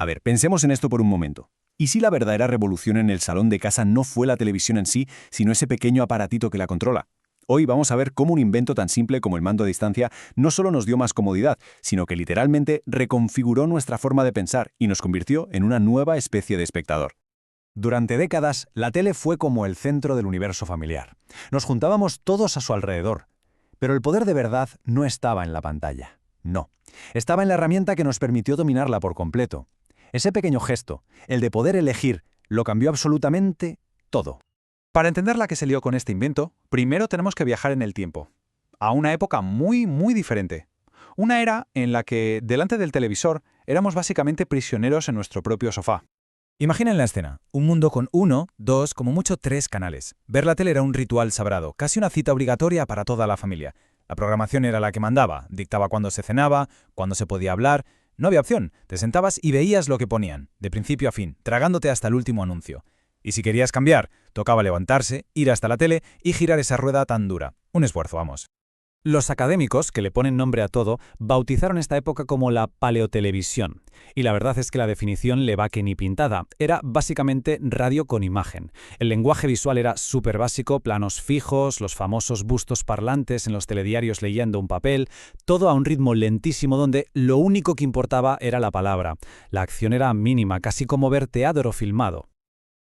A ver, pensemos en esto por un momento. ¿Y si la verdadera revolución en el salón de casa no fue la televisión en sí, sino ese pequeño aparatito que la controla? Hoy vamos a ver cómo un invento tan simple como el mando a distancia no solo nos dio más comodidad, sino que literalmente reconfiguró nuestra forma de pensar y nos convirtió en una nueva especie de espectador. Durante décadas, la tele fue como el centro del universo familiar. Nos juntábamos todos a su alrededor. Pero el poder de verdad no estaba en la pantalla. No. Estaba en la herramienta que nos permitió dominarla por completo. Ese pequeño gesto, el de poder elegir, lo cambió absolutamente todo. Para entender la que se lió con este invento, primero tenemos que viajar en el tiempo, a una época muy, muy diferente. Una era en la que, delante del televisor, éramos básicamente prisioneros en nuestro propio sofá. Imaginen la escena, un mundo con 1, 2, como mucho 3 canales. Ver la tele era un ritual sagrado, casi una cita obligatoria para toda la familia. La programación era la que mandaba, dictaba cuándo se cenaba, cuándo se podía hablar. No había opción, te sentabas y veías lo que ponían, de principio a fin, tragándote hasta el último anuncio. Y si querías cambiar, tocaba levantarse, ir hasta la tele y girar esa rueda tan dura. Un esfuerzo, vamos. Los académicos, que le ponen nombre a todo, bautizaron esta época como la paleotelevisión. Y la verdad es que la definición le va que ni pintada. Era básicamente radio con imagen. El lenguaje visual era súper básico, planos fijos, los famosos bustos parlantes en los telediarios leyendo un papel, todo a un ritmo lentísimo donde lo único que importaba era la palabra. La acción era mínima, casi como ver teatro filmado.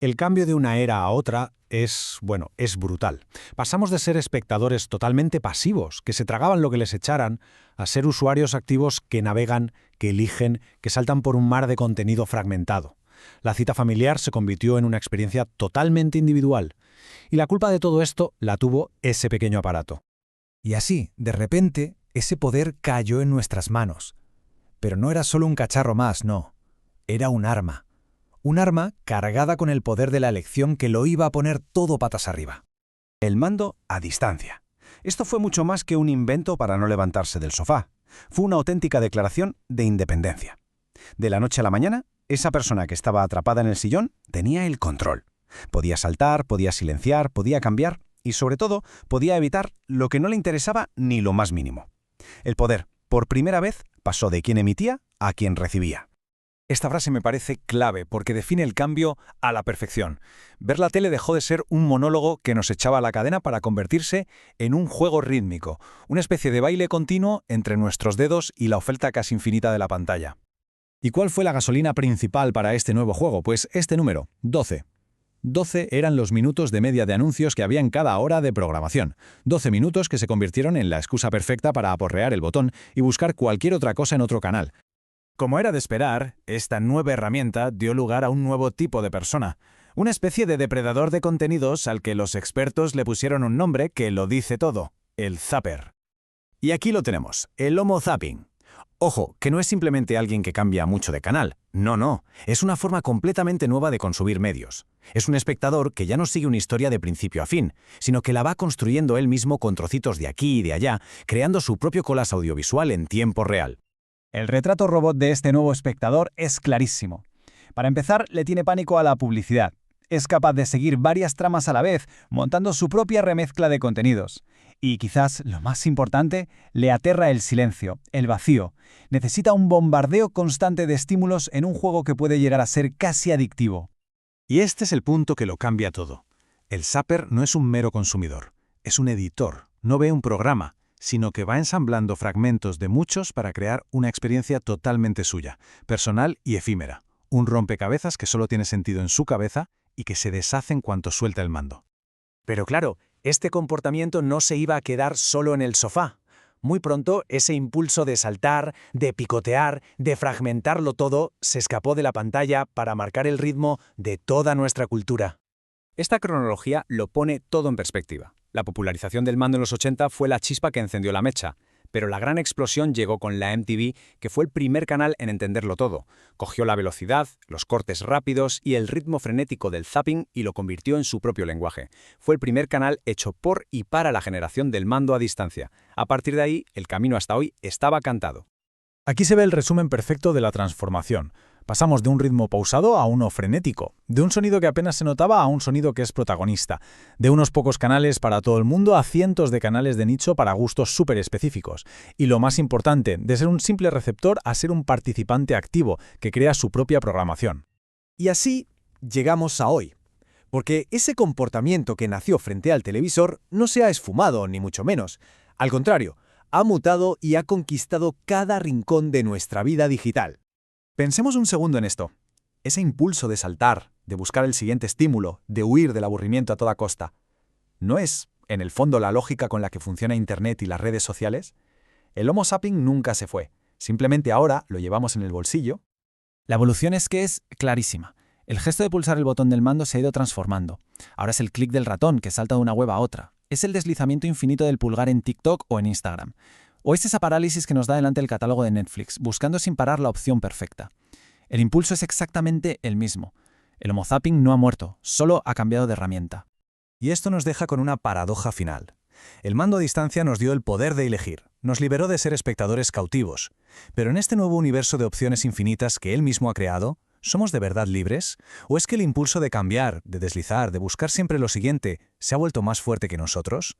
El cambio de una era a otra es brutal. Pasamos de ser espectadores totalmente pasivos, que se tragaban lo que les echaran, a ser usuarios activos que navegan, que eligen, que saltan por un mar de contenido fragmentado. La cita familiar se convirtió en una experiencia totalmente individual. Y la culpa de todo esto la tuvo ese pequeño aparato. Y así, de repente, ese poder cayó en nuestras manos. Pero no era solo un cacharro más, no. Era un arma. Un arma cargada con el poder de la elección que lo iba a poner todo patas arriba. El mando a distancia. Esto fue mucho más que un invento para no levantarse del sofá. Fue una auténtica declaración de independencia. De la noche a la mañana, esa persona que estaba atrapada en el sillón tenía el control. Podía saltar, podía silenciar, podía cambiar y, sobre todo, podía evitar lo que no le interesaba ni lo más mínimo. El poder, por primera vez, pasó de quien emitía a quien recibía. Esta frase me parece clave porque define el cambio a la perfección. Ver la tele dejó de ser un monólogo que nos echaba a la cadena para convertirse en un juego rítmico, una especie de baile continuo entre nuestros dedos y la oferta casi infinita de la pantalla. ¿Y cuál fue la gasolina principal para este nuevo juego? Pues este número, 12. 12 eran los minutos de media de anuncios que había en cada hora de programación. 12 minutos que se convirtieron en la excusa perfecta para aporrear el botón y buscar cualquier otra cosa en otro canal. Como era de esperar, esta nueva herramienta dio lugar a un nuevo tipo de persona, una especie de depredador de contenidos al que los expertos le pusieron un nombre que lo dice todo, el zapper. Y aquí lo tenemos, el Homo zapping. Ojo, que no es simplemente alguien que cambia mucho de canal. No, es una forma completamente nueva de consumir medios. Es un espectador que ya no sigue una historia de principio a fin, sino que la va construyendo él mismo con trocitos de aquí y de allá, creando su propio collage audiovisual en tiempo real. El retrato robot de este nuevo espectador es clarísimo. Para empezar, le tiene pánico a la publicidad. Es capaz de seguir varias tramas a la vez, montando su propia remezcla de contenidos. Y quizás, lo más importante, le aterra el silencio, el vacío. Necesita un bombardeo constante de estímulos en un juego que puede llegar a ser casi adictivo. Y este es el punto que lo cambia todo. El zapper no es un mero consumidor, es un editor, no ve un programa, sino que va ensamblando fragmentos de muchos para crear una experiencia totalmente suya, personal y efímera. Un rompecabezas que solo tiene sentido en su cabeza y que se deshace en cuanto suelta el mando. Pero claro, este comportamiento no se iba a quedar solo en el sofá. Muy pronto, ese impulso de saltar, de picotear, de fragmentarlo todo, se escapó de la pantalla para marcar el ritmo de toda nuestra cultura. Esta cronología lo pone todo en perspectiva. La popularización del mando en los 80 fue la chispa que encendió la mecha, pero la gran explosión llegó con la MTV, que fue el primer canal en entenderlo todo. Cogió la velocidad, los cortes rápidos y el ritmo frenético del zapping y lo convirtió en su propio lenguaje. Fue el primer canal hecho por y para la generación del mando a distancia. A partir de ahí, el camino hasta hoy estaba cantado. Aquí se ve el resumen perfecto de la transformación. Pasamos de un ritmo pausado a uno frenético, de un sonido que apenas se notaba a un sonido que es protagonista, de unos pocos canales para todo el mundo a cientos de canales de nicho para gustos súper específicos. Y lo más importante, de ser un simple receptor a ser un participante activo que crea su propia programación. Y así llegamos a hoy. Porque ese comportamiento que nació frente al televisor no se ha esfumado, ni mucho menos. Al contrario, ha mutado y ha conquistado cada rincón de nuestra vida digital. Pensemos un segundo en esto. Ese impulso de saltar, de buscar el siguiente estímulo, de huir del aburrimiento a toda costa, ¿no es, en el fondo, la lógica con la que funciona Internet y las redes sociales? El Homo sapiens nunca se fue. Simplemente ahora lo llevamos en el bolsillo. La evolución es que es clarísima. El gesto de pulsar el botón del mando se ha ido transformando. Ahora es el clic del ratón que salta de una web a otra. Es el deslizamiento infinito del pulgar en TikTok o en Instagram. O es esa parálisis que nos da delante el catálogo de Netflix, buscando sin parar la opción perfecta. El impulso es exactamente el mismo. El Homo sapiens no ha muerto, solo ha cambiado de herramienta. Y esto nos deja con una paradoja final. El mando a distancia nos dio el poder de elegir, nos liberó de ser espectadores cautivos. Pero en este nuevo universo de opciones infinitas que él mismo ha creado, ¿somos de verdad libres? ¿O es que el impulso de cambiar, de deslizar, de buscar siempre lo siguiente, se ha vuelto más fuerte que nosotros?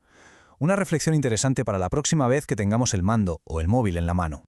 Una reflexión interesante para la próxima vez que tengamos el mando o el móvil en la mano.